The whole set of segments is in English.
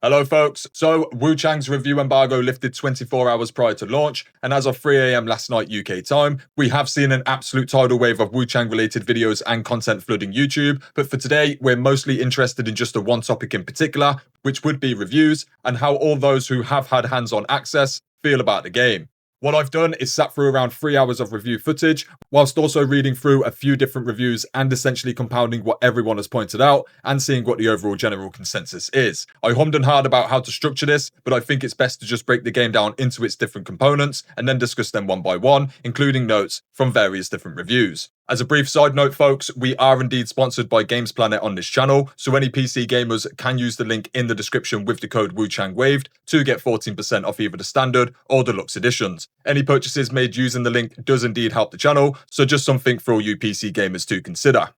Hello folks, so Wuchang's review embargo lifted 24 hours prior to launch, and as of 3 AM last night UK time, we have seen an absolute tidal wave of Wuchang related videos and content flooding YouTube, but for today we're mostly interested in just one topic in particular, which would be reviews, and how all those who have had hands-on access feel about the game. What I've done is sat through around 3 hours of review footage, whilst also reading through a few different reviews and essentially compounding what everyone has pointed out and seeing what the overall general consensus is. I hummed and hawed about how to structure this, but I think it's best to just break the game down into its different components and then discuss them one by one, including notes from various different reviews. As a brief side note, folks, we are indeed sponsored by Games Planet on this channel, so any PC gamers can use the link in the description with the code WuchangWaved to get 14% off either the standard or deluxe editions. Any purchases made using the link does indeed help the channel, so just something for all you PC gamers to consider.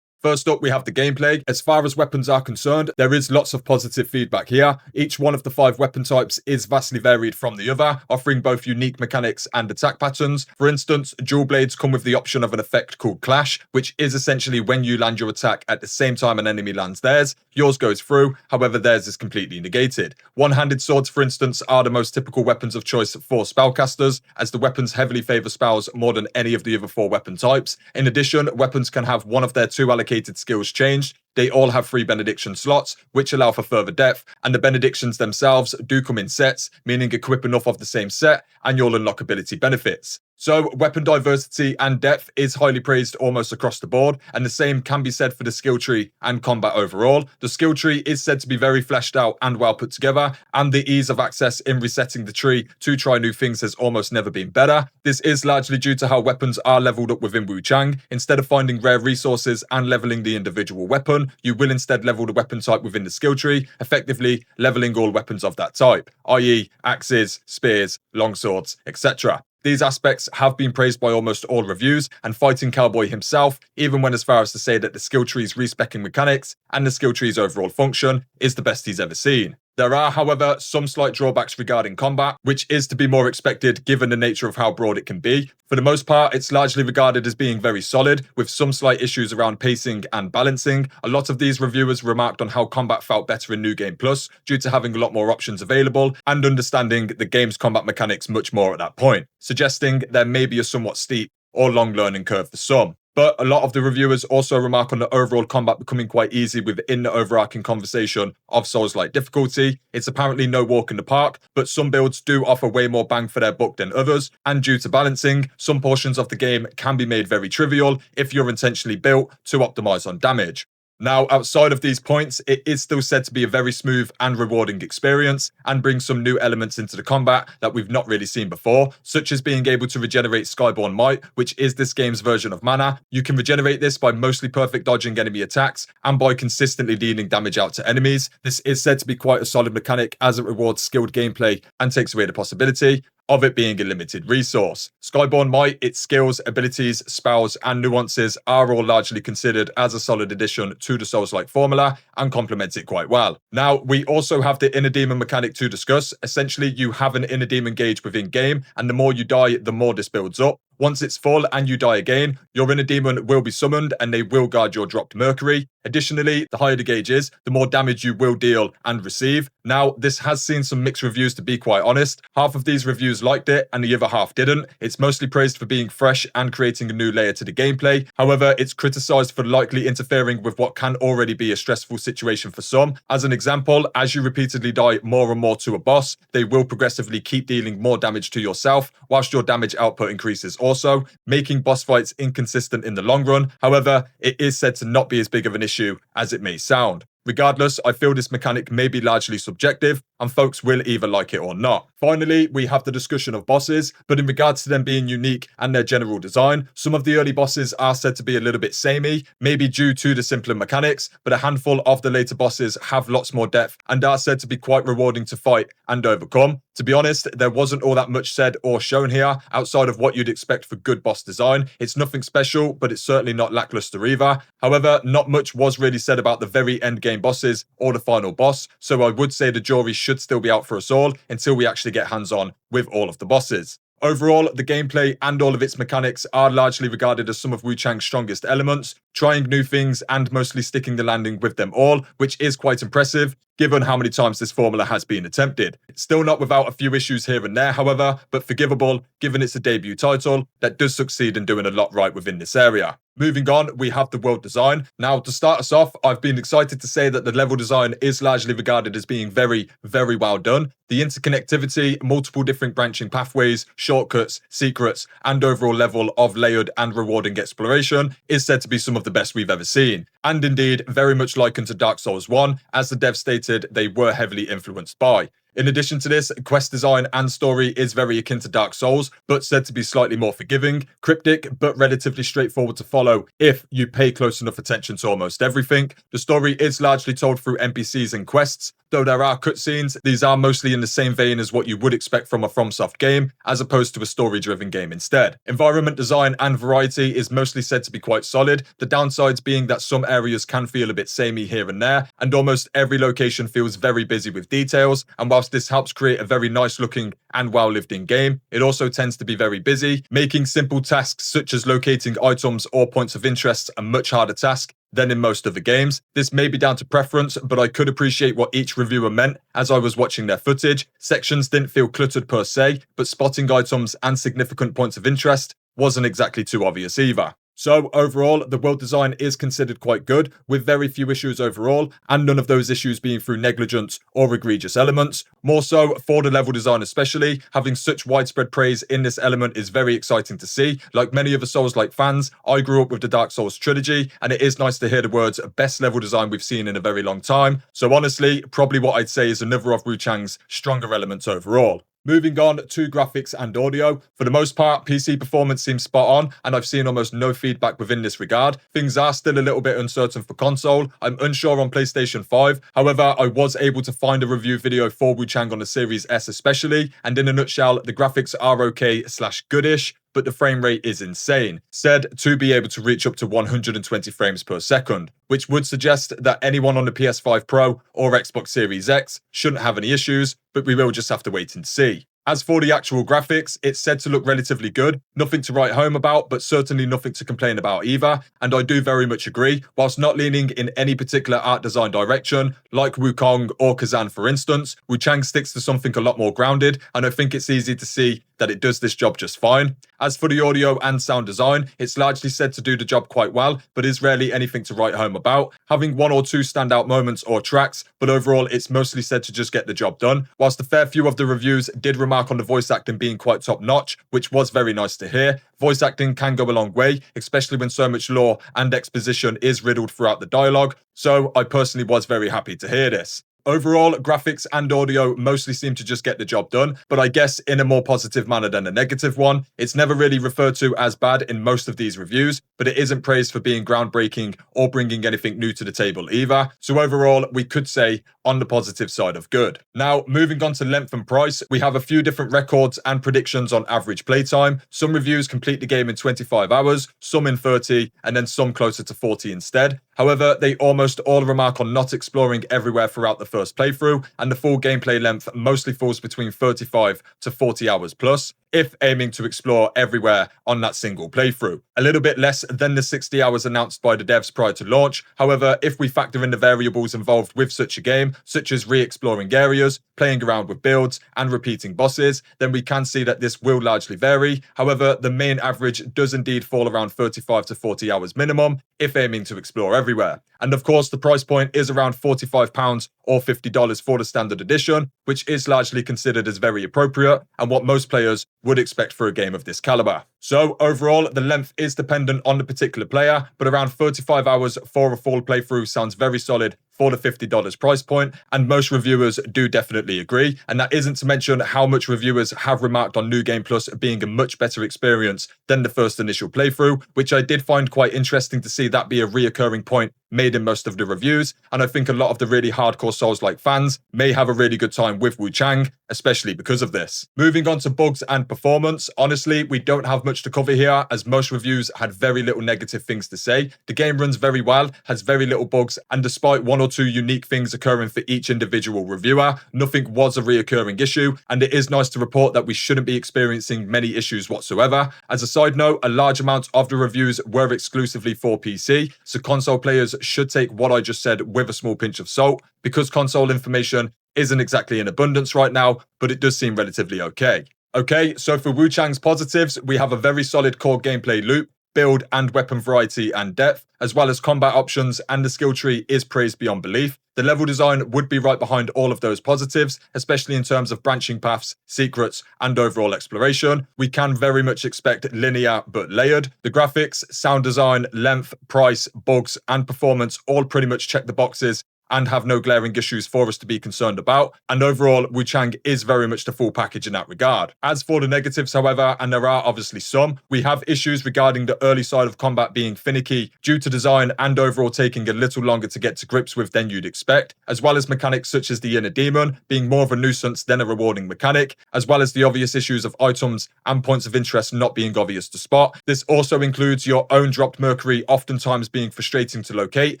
First up, we have the gameplay. As far as weapons are concerned, there is lots of positive feedback here. Each one of the 5 weapon types is vastly varied from the other, offering both unique mechanics and attack patterns. For instance, dual blades come with the option of an effect called Clash, which is essentially when you land your attack at the same time an enemy lands theirs, yours goes through, however theirs is completely negated. One-handed swords, for instance, are the most typical weapons of choice for spellcasters, as the weapons heavily favour spells more than any of the other 4 weapon types. In addition, weapons can have one of their 2 allocated skills changed. They all have 3 benediction slots, which allow for further depth, and the benedictions themselves do come in sets, meaning equip enough of the same set, and you'll unlock ability benefits. So, weapon diversity and depth is highly praised almost across the board, and the same can be said for the skill tree and combat overall. The skill tree is said to be very fleshed out and well put together, and the ease of access in resetting the tree to try new things has almost never been better. This is largely due to how weapons are leveled up within Wuchang. Instead of finding rare resources and leveling the individual weapon, you will instead level the weapon type within the skill tree, effectively leveling all weapons of that type, i.e. axes, spears, longswords, etc. These aspects have been praised by almost all reviews, and Fighting Cowboy himself even went as far as to say that the skill tree's respecking mechanics and the skill tree's overall function is the best he's ever seen. There are, however, some slight drawbacks regarding combat, which is to be more expected given the nature of how broad it can be. For the most part, it's largely regarded as being very solid, with some slight issues around pacing and balancing. A lot of these reviewers remarked on how combat felt better in New Game Plus, due to having a lot more options available, and understanding the game's combat mechanics much more at that point, suggesting there may be a somewhat steep or long learning curve for some. But a lot of the reviewers also remark on the overall combat becoming quite easy within the overarching conversation of Souls-like difficulty. It's apparently no walk in the park, but some builds do offer way more bang for their buck than others, and due to balancing, some portions of the game can be made very trivial if you're intentionally built to optimize on damage. Now, outside of these points, it is still said to be a very smooth and rewarding experience, and brings some new elements into the combat that we've not really seen before, such as being able to regenerate Skyborn Might, which is this game's version of mana. You can regenerate this by mostly perfect dodging enemy attacks, and by consistently dealing damage out to enemies. This is said to be quite a solid mechanic, as it rewards skilled gameplay and takes away the possibility of it being a limited resource. Skyborn Might, its skills, abilities, spells, and nuances are all largely considered as a solid addition to the Souls-like formula and complement it quite well. Now, we also have the inner demon mechanic to discuss. Essentially, you have an inner demon gauge within game, and the more you die, the more this builds up. Once it's full and you die again, your inner demon will be summoned and they will guard your dropped mercury. Additionally, the higher the gauge is, the more damage you will deal and receive. Now, this has seen some mixed reviews, to be quite honest. Half of these reviews liked it and the other half didn't. It's mostly praised for being fresh and creating a new layer to the gameplay. However, it's criticised for likely interfering with what can already be a stressful situation for some. As an example, as you repeatedly die more and more to a boss, they will progressively keep dealing more damage to yourself, whilst your damage output increases also, making boss fights inconsistent in the long run. However, it is said to not be as big of an issue as it may sound. Regardless, I feel this mechanic may be largely subjective, and folks will either like it or not. Finally, we have the discussion of bosses, but in regards to them being unique and their general design, some of the early bosses are said to be a little bit samey, maybe due to the simpler mechanics, but a handful of the later bosses have lots more depth and are said to be quite rewarding to fight and overcome. To be honest, there wasn't all that much said or shown here, outside of what you'd expect for good boss design. It's nothing special, but it's certainly not lackluster either. However, not much was really said about the very end game bosses or the final boss, so I would say the jury should still be out for us all until we actually get hands-on with all of the bosses. Overall, the gameplay and all of its mechanics are largely regarded as some of Wuchang's strongest elements, trying new things and mostly sticking the landing with them all, which is quite impressive. given how many times this formula has been attempted. It's still not without a few issues here and there, however, but forgivable given it's a debut title that does succeed in doing a lot right within this area. Moving on, we have the world design. Now, to start us off, I've been excited to say that the level design is largely regarded as being very, very well done. The interconnectivity, multiple different branching pathways, shortcuts, secrets, and overall level of layered and rewarding exploration is said to be some of the best we've ever seen. And indeed, very much likened to Dark Souls 1, as the devs stated they were heavily influenced by. In addition to this, quest design and story is very akin to Dark Souls, but said to be slightly more forgiving, cryptic, but relatively straightforward to follow if you pay close enough attention to almost everything. The story is largely told through NPCs and quests, though there are cutscenes. These are mostly in the same vein as what you would expect from a FromSoft game, as opposed to a story-driven game instead. Environment design and variety is mostly said to be quite solid, the downsides being that some areas can feel a bit samey here and there, and almost every location feels very busy with details, and whilst this helps create a very nice looking and well lived in game, it also tends to be very busy, making simple tasks such as locating items or points of interest a much harder task than in most other games. This may be down to preference, but I could appreciate what each reviewer meant as I was watching their footage. Sections didn't feel cluttered per se, but spotting items and significant points of interest wasn't exactly too obvious either. So overall, the world design is considered quite good, with very few issues overall, and none of those issues being through negligence or egregious elements. More so, for the level design especially, having such widespread praise in this element is very exciting to see. Like many of the Souls-like fans, I grew up with the Dark Souls trilogy, and it is nice to hear the words best level design we've seen in a very long time. So honestly, probably what I'd say is another of Wuchang's stronger elements overall. Moving on to graphics and audio. For the most part, PC performance seems spot on, and I've seen almost no feedback within this regard. Things are still a little bit uncertain for console. I'm unsure on PlayStation 5. However, I was able to find a review video for Wuchang on the Series S especially, and in a nutshell, the graphics are okay/goodish, but the frame rate is insane, said to be able to reach up to 120 frames per second, which would suggest that anyone on the PS5 Pro or Xbox Series X shouldn't have any issues, but we will just have to wait and see. As for the actual graphics, it's said to look relatively good, nothing to write home about, but certainly nothing to complain about either, and I do very much agree. Whilst not leaning in any particular art design direction, like Wukong or Kazan for instance, Wuchang sticks to something a lot more grounded, and I think it's easy to see that it does this job just fine. As for the audio and sound design, it's largely said to do the job quite well, but is rarely anything to write home about, having one or two standout moments or tracks, but overall it's mostly said to just get the job done. Whilst a fair few of the reviews did remark on the voice acting being quite top notch, which was very nice to hear. Voice acting can go a long way, especially when so much lore and exposition is riddled throughout the dialogue, so I personally was very happy to hear this. Overall, graphics and audio mostly seem to just get the job done, but I guess in a more positive manner than a negative one. It's never really referred to as bad in most of these reviews, but it isn't praised for being groundbreaking or bringing anything new to the table either. So overall, we could say on the positive side of good. Now, moving on to length and price, we have a few different records and predictions on average playtime. Some reviews complete the game in 25 hours, some in 30, and then some closer to 40 instead. However, they almost all remark on not exploring everywhere throughout the first playthrough, and the full gameplay length mostly falls between 35 to 40 hours plus, if aiming to explore everywhere on that single playthrough. A little bit less than the 60 hours announced by the devs prior to launch. However, if we factor in the variables involved with such a game, such as re-exploring areas, playing around with builds, and repeating bosses, then we can see that this will largely vary. However, the main average does indeed fall around 35 to 40 hours minimum, if aiming to explore everywhere. And of course, the price point is around £45 or $50 for the standard edition, which is largely considered as very appropriate and what most players would expect for a game of this caliber. So overall, the length is dependent on the particular player, but around 35 hours for a full playthrough sounds very solid for the $50 price point, and most reviewers do definitely agree. And that isn't to mention how much reviewers have remarked on New Game Plus being a much better experience than the first initial playthrough, which I did find quite interesting to see that be a reoccurring point made in most of the reviews, and I think a lot of the really hardcore Souls-like fans may have a really good time with Wuchang, especially because of this. Moving on to bugs and performance, honestly, we don't have much to cover here, as most reviews had very little negative things to say. The game runs very well, has very little bugs, and despite one or or two unique things occurring for each individual reviewer. Nothing was a reoccurring issue, and it is nice to report that we shouldn't be experiencing many issues whatsoever. As a side note, a large amount of the reviews were exclusively for PC, so console players should take what I just said with a small pinch of salt, because console information isn't exactly in abundance right now, but it does seem relatively okay. Okay, so for Wuchang's positives, we have a very solid core gameplay loop, build and weapon variety and depth, as well as combat options, and the skill tree is praised beyond belief. The level design would be right behind all of those positives, especially in terms of branching paths, secrets, and overall exploration. We can very much expect linear but layered. The graphics, sound design, length, price, bugs, and performance all pretty much check the boxes and have no glaring issues for us to be concerned about. And overall, Wuchang is very much the full package in that regard. As for the negatives, however, and there are obviously some, we have issues regarding the early side of combat being finicky due to design and overall taking a little longer to get to grips with than you'd expect, as well as mechanics such as the inner demon being more of a nuisance than a rewarding mechanic, as well as the obvious issues of items and points of interest not being obvious to spot. This also includes your own dropped mercury oftentimes being frustrating to locate,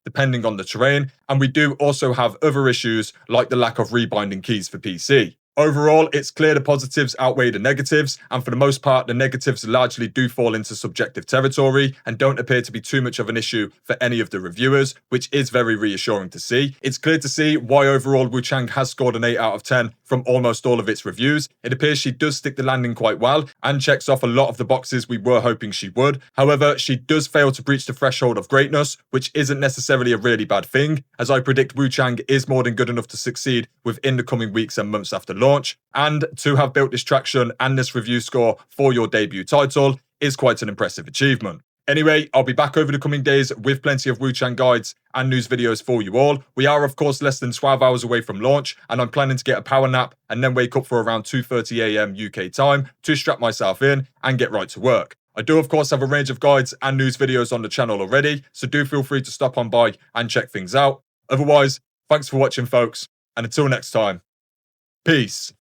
depending on the terrain, and we do also have other issues like the lack of rebinding keys for PC. Overall, it's clear the positives outweigh the negatives, and for the most part, the negatives largely do fall into subjective territory and don't appear to be too much of an issue for any of the reviewers, which is very reassuring to see. It's clear to see why overall Wuchang has scored an 8 out of 10 from almost all of its reviews. It appears she does stick the landing quite well and checks off a lot of the boxes we were hoping she would. However, she does fail to breach the threshold of greatness, which isn't necessarily a really bad thing, as I predict Wuchang is more than good enough to succeed within the coming weeks and months after launch. And to have built this traction and this review score for your debut title is quite an impressive achievement. Anyway, I'll be back over the coming days with plenty of Wuchang guides and news videos for you all. We are, of course, less than 12 hours away from launch, and I'm planning to get a power nap and then wake up for around 2:30 AM UK time to strap myself in and get right to work. I do, of course, have a range of guides and news videos on the channel already, so do feel free to stop on by and check things out. Otherwise, thanks for watching, folks, and until next time, peace.